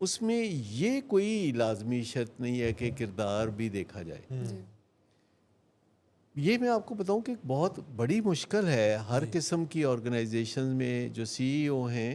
اس میں یہ کوئی لازمی شرط نہیں ہے کہ کردار بھی دیکھا جائے. یہ میں آپ کو بتاؤں کہ ایک بہت بڑی مشکل ہے ہر قسم کی آرگنائزیشن میں. جو سی ای او ہیں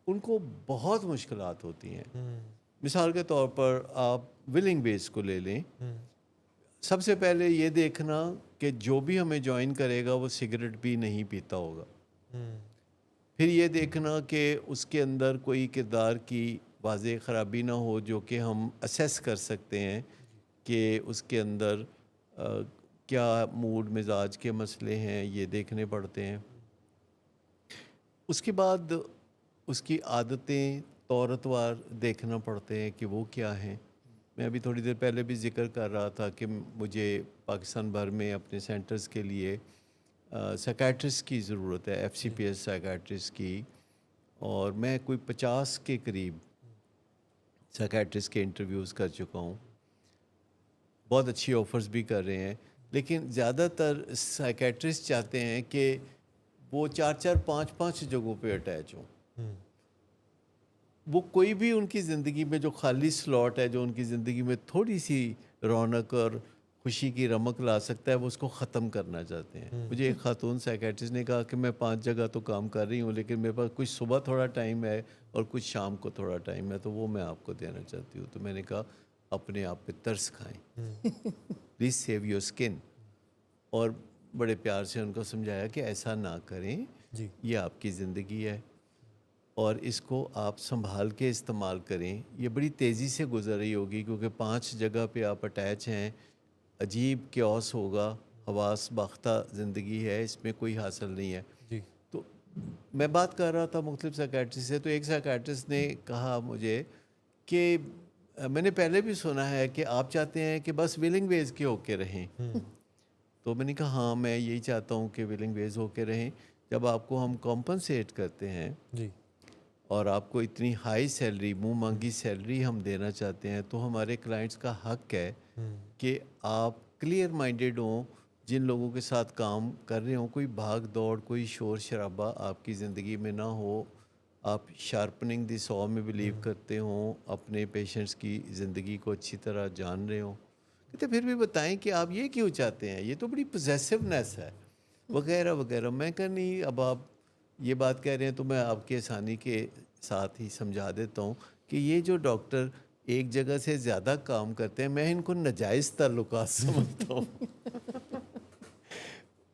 ان کو بہت مشکلات ہوتی ہیں. مثال کے طور پر آپ ولنگ بیس کو لے لیں. سب سے پہلے یہ دیکھنا کہ جو بھی ہمیں جوائن کرے گا وہ سگریٹ بھی نہیں پیتا ہوگا. پھر یہ دیکھنا کہ اس کے اندر کوئی کردار کی واضح خرابی نہ ہو جو کہ ہم اسیس کر سکتے ہیں کہ اس کے اندر کیا موڈ مزاج کے مسئلے ہیں، یہ دیکھنے پڑتے ہیں. اس کے بعد اس کی عادتیں طور اتوار دیکھنا پڑتے ہیں کہ وہ کیا ہیں. میں ابھی تھوڑی دیر پہلے بھی ذکر کر رہا تھا کہ مجھے پاکستان بھر میں اپنے سینٹرز کے لیے سائیکیٹرسٹ کی ضرورت ہے، F C P S psychiatrist کی، اور میں کوئی 50 کے قریب سائیکیٹرسٹ کے انٹرویوز کر چکا ہوں. بہت اچھی آفرز بھی کر رہے ہیں، لیکن زیادہ تر سائیکیٹرسٹ چاہتے ہیں کہ وہ 4 5 جگہوں پہ اٹیچ ہوں. وہ کوئی بھی ان کی زندگی میں جو خالی سلاٹ ہے، جو ان کی زندگی میں تھوڑی سی رونق اور خوشی کی رمق لا سکتا ہے، وہ اس کو ختم کرنا چاہتے ہیں. مجھے ایک خاتون سائیکیٹرسٹ نے کہا کہ میں 5 جگہ تو کام کر رہی ہوں، لیکن میرے پاس کچھ صبح تھوڑا ٹائم ہے اور کچھ شام کو تھوڑا ٹائم ہے، تو وہ میں آپ کو دینا چاہتی ہوں. تو میں نے کہا اپنے آپ پہ ترس کھائیں، پلیز سیو یور اسکن. اور بڑے پیار سے ان کو سمجھایا کہ ایسا نہ کریں، یہ آپ کی زندگی ہے اور اس کو آپ سنبھال کے استعمال کریں. یہ بڑی تیزی سے گزر رہی ہوگی کیونکہ 5 جگہ پہ آپ اٹیچ ہیں، عجیب کیوس ہوگا، حواس باختہ زندگی ہے، اس میں کوئی حاصل نہیں ہے. تو میں بات کر رہا تھا مختلف سائیکیٹرسٹ سے، تو ایک سائیکیٹرسٹ نے کہا مجھے کہ میں نے پہلے بھی سنا ہے کہ آپ چاہتے ہیں کہ بس ویلنگ ویز کے ہو کے رہیں. تو میں نے کہا ہاں میں یہی چاہتا ہوں کہ ویلنگ ویز ہو کے رہیں. جب آپ کو ہم کمپنسیٹ کرتے ہیں اور آپ کو اتنی ہائی سیلری، منہ مانگی سیلری ہم دینا چاہتے ہیں، تو ہمارے کلائنٹس کا حق ہے کہ آپ کلیئر مائنڈیڈ ہوں، جن لوگوں کے ساتھ کام کر رہے ہوں کوئی بھاگ دوڑ، کوئی شور شرابہ آپ کی زندگی میں نہ ہو. آپ شارپننگ دی سو میں بلیو کرتے ہوں، اپنے پیشنٹس کی زندگی کو اچھی طرح جان رہے ہوں. کہتے پھر بھی بتائیں کہ آپ یہ کیوں چاہتے ہیں، یہ تو بڑی پوزیسونیس ہے وغیرہ وغیرہ. میں کہا نہیں، اب آپ یہ بات کہہ رہے ہیں تو میں آپ کے آسانی کے ساتھ ہی سمجھا دیتا ہوں کہ یہ جو ڈاکٹر ایک جگہ سے زیادہ کام کرتے ہیں، میں ان کو ناجائز تعلقات سمجھتا ہوں.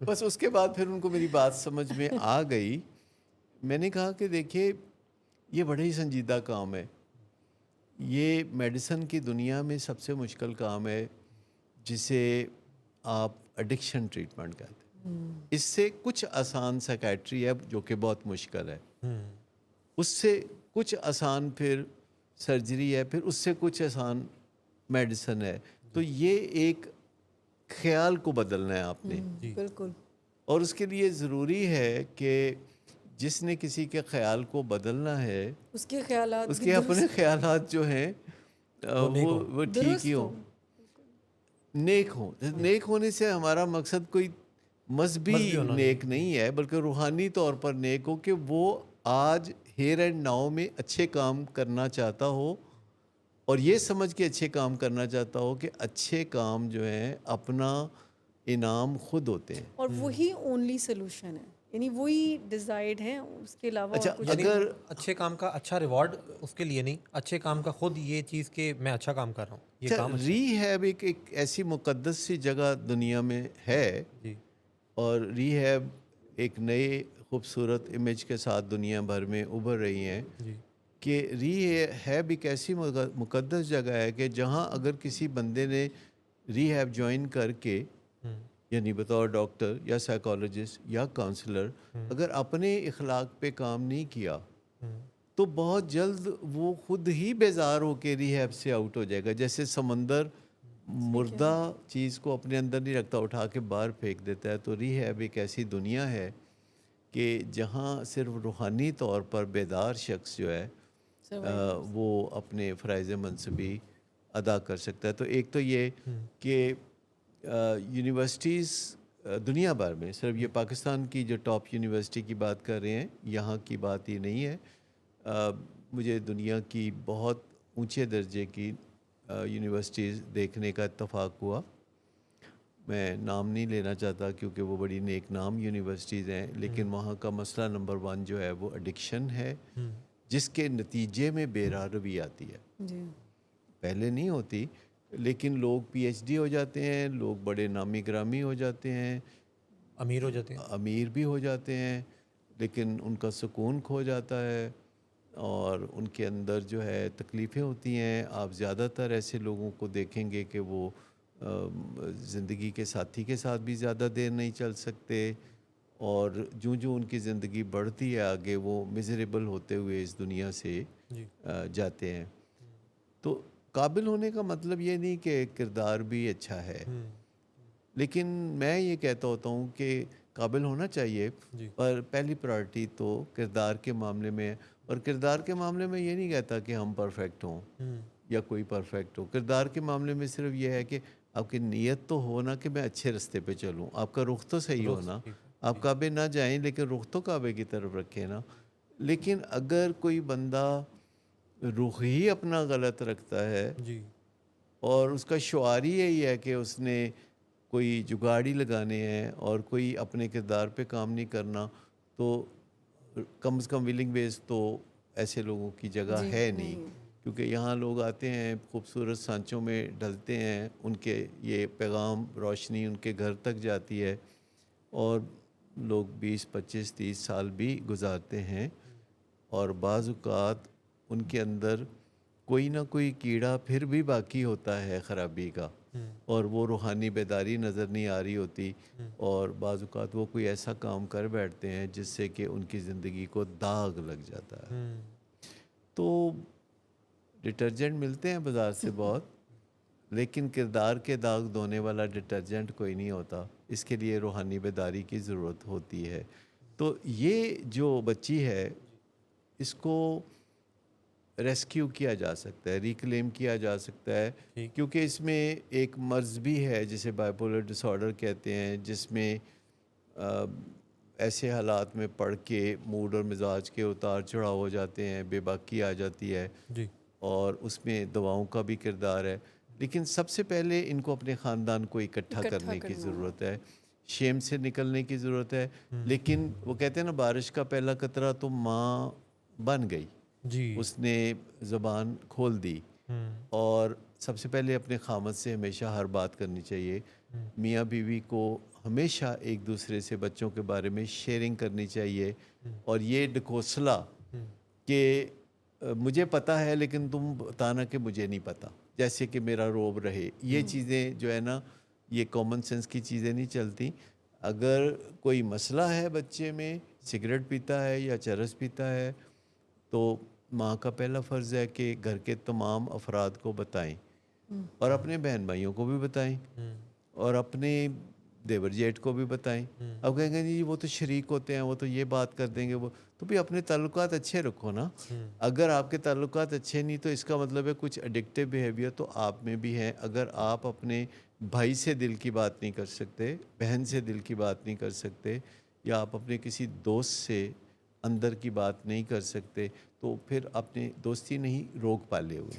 بس اس کے بعد پھر ان کو میری بات سمجھ میں آ گئی. میں نے کہا کہ دیکھیے یہ بڑا ہی سنجیدہ کام ہے. یہ میڈیسن کی دنیا میں سب سے مشکل کام ہے جسے آپ ایڈکشن ٹریٹمنٹ کہتے ہیں. اس سے کچھ آسان سائیکیٹری ہے جو کہ بہت مشکل ہے، اس سے کچھ آسان پھر سرجری ہے، پھر اس سے کچھ آسان میڈیسن ہے. تو یہ ایک خیال کو بدلنا ہے آپ نے، بالکل. اور اس کے لیے ضروری ہے کہ جس نے کسی کے خیال کو بدلنا ہے اس کے خیالات اس بھی کے اپنے خیالات جو ہیں وہ ٹھیک ہی ہوں، نیک ہوں. نیک ہونے سے ہمارا مقصد کوئی مذہبی نیک نہیں ہے، بلکہ روحانی طور پر نیک ہو کہ وہ آج ہیئر اینڈ ناؤ میں اچھے کام کرنا چاہتا ہو، اور یہ سمجھ کے اچھے کام کرنا چاہتا ہو کہ اچھے کام جو ہیں اپنا انعام خود ہوتے ہیں. اور وہی اونلی سلوشن ہے، یعنی وہی ڈیزائرڈ ہے، اس کے علاوہ اچھا، اور کچھ اگر اچھے کام کا اچھا ریوارڈ اس کے لیے نہیں، اچھے کام کا خود یہ چیز کہ میں اچھا کام کر رہا ہوں، یہ کام اچھا ری ہیب ایک ایسی مقدس سی جگہ دنیا میں ہے، اور ری ہیب ایک نئے خوبصورت امیج کے ساتھ دنیا بھر میں ابھر رہی ہیں کہ ری ہیب ایک ایسی مقدس جگہ ہے کہ جہاں اگر کسی بندے نے ری ہیب جوائن کر کے، یعنی بطور ڈاکٹر یا سائیکالوجسٹ یا کاؤنسلر، اگر اپنے اخلاق پہ کام نہیں کیا تو بہت جلد وہ خود ہی بیزار ہو کے ری ہیب سے آؤٹ ہو جائے گا. جیسے سمندر مردہ چیز کو اپنے اندر نہیں رکھتا، اٹھا کے باہر پھینک دیتا ہے. تو ری ہیب ایک ایسی دنیا ہے کہ جہاں صرف روحانی طور پر بیدار شخص جو ہے وہ اپنے فرائض منصبی ادا کر سکتا ہے. تو ایک تو یہ کہ یونیورسٹیز دنیا بھر میں، صرف یہ پاکستان کی جو ٹاپ یونیورسٹی کی بات کر رہے ہیں، یہاں کی بات یہ نہیں ہے، مجھے دنیا کی بہت اونچے درجے کی یونیورسٹیز دیکھنے کا اتفاق ہوا. میں نام نہیں لینا چاہتا کیونکہ وہ بڑی نیک نام یونیورسٹیز ہیں، لیکن وہاں کا مسئلہ نمبر 1 جو ہے وہ ایڈکشن ہے، جس کے نتیجے میں بے راہ روی آتی ہے. جی پہلے نہیں ہوتی، لیکن لوگ پی ایچ ڈی ہو جاتے ہیں، لوگ بڑے نامی گرامی ہو جاتے ہیں، امیر ہو جاتے ہیں. امیر بھی ہو جاتے ہیں، لیکن ان کا سکون کھو جاتا ہے اور ان کے اندر جو ہے تکلیفیں ہوتی ہیں. آپ زیادہ تر ایسے لوگوں کو دیکھیں گے کہ وہ زندگی کے ساتھی کے ساتھ بھی زیادہ دیر نہیں چل سکتے، اور جو ان کی زندگی بڑھتی ہے آگے، وہ میزریبل ہوتے ہوئے اس دنیا سے جی جاتے ہیں. تو قابل ہونے کا مطلب یہ نہیں کہ کردار بھی اچھا ہے، لیکن میں یہ کہتا ہوتا ہوں کہ قابل ہونا چاہیے، جی پر پہلی پرائرٹی تو کردار کے معاملے میں. اور کردار کے معاملے میں یہ نہیں کہتا کہ ہم پرفیکٹ ہوں یا کوئی پرفیکٹ ہو. کردار کے معاملے میں صرف یہ ہے کہ آپ کی نیت تو ہونا کہ میں اچھے رستے پہ چلوں، آپ کا رخ تو صحیح ہونا. آپ کعبے نہ جائیں لیکن رخ تو کعبے کی طرف رکھیں نا. لیکن اگر کوئی بندہ رخ ہی اپنا غلط رکھتا ہے جی اور اس کا شعار ہی یہی ہے کہ اس نے کوئی جگاڑی لگانے ہیں اور کوئی اپنے کردار پہ کام نہیں کرنا، تو کم از کم ولنگ بیس تو ایسے لوگوں کی جگہ جی ہے نہیں. کیونکہ یہاں لوگ آتے ہیں، خوبصورت سانچوں میں ڈھلتے ہیں، ان کے یہ پیغام روشنی ان کے گھر تک جاتی ہے، اور لوگ 20 25 30 سال بھی گزارتے ہیں، اور بعض اوقات ان کے اندر کوئی نہ کوئی کیڑا پھر بھی باقی ہوتا ہے خرابی کا، اور وہ روحانی بیداری نظر نہیں آ رہی ہوتی، اور بعض اوقات وہ کوئی ایسا کام کر بیٹھتے ہیں جس سے کہ ان کی زندگی کو داغ لگ جاتا ہے. تو ڈٹرجنٹ ملتے ہیں بازار سے بہت، لیکن کردار کے داغ دھونے والا ڈٹرجنٹ کوئی نہیں ہوتا. اس کے لیے روحانی بیداری کی ضرورت ہوتی ہے. تو یہ جو بچی ہے، اس کو ریسکیو کیا جا سکتا ہے، ریکلیم کیا جا سکتا ہے، کیونکہ اس میں ایک مرض بھی ہے جسے بائیپولر ڈس آرڈر کہتے ہیں، جس میں ایسے حالات میں پڑھ کے موڈ اور مزاج کے اتار چڑھاؤ ہو جاتے ہیں، بے باکی آ جاتی ہے، جی اور اس میں دواؤں کا بھی کردار ہے. لیکن سب سے پہلے ان کو اپنے خاندان کو اکٹھا کرنے کی ضرورت ہے، شیم سے نکلنے کی ضرورت ہے. لیکن وہ کہتے ہیں نا، بارش کا پہلا قطرہ تو ماں بن گئی، جی اس نے زبان کھول دی. اور سب سے پہلے اپنے خامد سے ہمیشہ ہر بات کرنی چاہیے. میاں بیوی کو ہمیشہ ایک دوسرے سے بچوں کے بارے میں شیئرنگ کرنی چاہیے، اور یہ ڈکوسلا کہ مجھے پتہ ہے لیکن تم بتانا کہ مجھے نہیں پتہ، جیسے کہ میرا روب رہے، یہ چیزیں جو ہے نا، یہ کامن سینس کی چیزیں نہیں چلتی. اگر کوئی مسئلہ ہے بچے میں، سگریٹ پیتا ہے یا چرس پیتا ہے، تو ماں کا پہلا فرض ہے کہ گھر کے تمام افراد کو بتائیں، اور اپنے بہن بھائیوں کو بھی بتائیں، اور اپنے دیور جیٹ کو بھی بتائیں. اب کہیں گے جی وہ تو شریک ہوتے ہیں، وہ تو یہ بات کر دیں گے، وہ تو بھی اپنے تعلقات اچھے رکھو نا. اگر آپ کے تعلقات اچھے نہیں تو اس کا مطلب ہے کچھ ایڈکٹیو بیہیویئر تو آپ میں بھی ہے. اگر آپ اپنے بھائی سے دل کی بات نہیں کر سکتے، بہن سے دل کی بات نہیں کر سکتے، یا آپ اپنے کسی دوست سے اندر کی بات نہیں کر سکتے، تو پھر اپنے دوستی نہیں روک پالے ہوئے.